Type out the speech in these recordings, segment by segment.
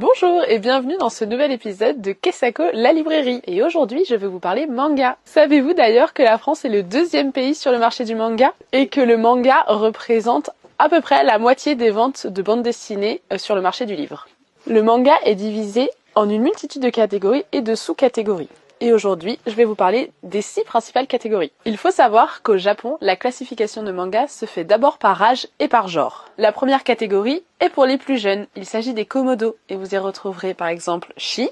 Bonjour et bienvenue dans ce nouvel épisode de Kesako la librairie. Et aujourd'hui, je vais vous parler manga. Savez-vous d'ailleurs que la France est le deuxième pays sur le marché du manga et que le manga représente à peu près la moitié des ventes de bandes dessinées sur le marché du livre. Le manga est divisé en une multitude de catégories et de sous-catégories. Et aujourd'hui, je vais vous parler des 6 principales catégories. Il faut savoir qu'au Japon, la classification de manga se fait d'abord par âge et par genre. La première catégorie est pour les plus jeunes. Il s'agit des komodo et vous y retrouverez par exemple Shi,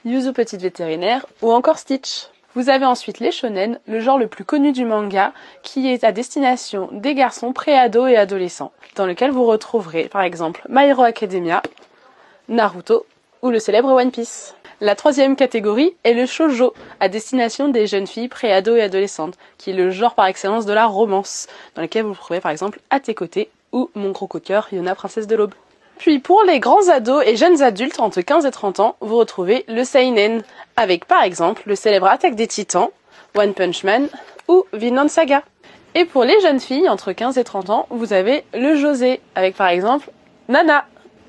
Yuzu Petite Vétérinaire ou encore Stitch. Vous avez ensuite les shonen, le genre le plus connu du manga, qui est à destination des garçons pré-ados et adolescents, dans lequel vous retrouverez par exemple My Hero Academia, Naruto ou le célèbre One Piece. La troisième catégorie est le shoujo, à destination des jeunes filles pré-ados et adolescentes, qui est le genre par excellence de la romance, dans lequel vous trouvez par exemple À tes côtés ou Mon gros coup de cœur, Yona Princesse de l'Aube. Puis pour les grands ados et jeunes adultes entre 15 et 30 ans, vous retrouvez le seinen, avec par exemple le célèbre Attaque des Titans, One Punch Man ou Vinland Saga. Et pour les jeunes filles entre 15 et 30 ans, vous avez le josei, avec par exemple Nana.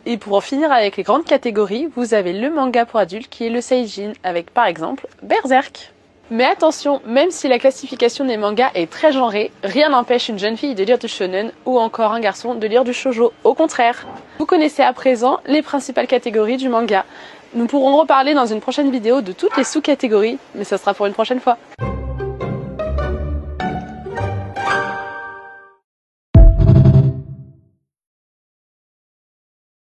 Et pour en finir avec les grandes catégories, vous avez le manga pour adultes qui est le seijin, avec par exemple Berserk. Mais attention, même si la classification des mangas est très genrée, rien n'empêche une jeune fille de lire du shonen ou encore un garçon de lire du shoujo, au contraire. Vous connaissez à présent les principales catégories du manga. Nous pourrons reparler dans une prochaine vidéo de toutes les sous-catégories, mais ça sera pour une prochaine fois.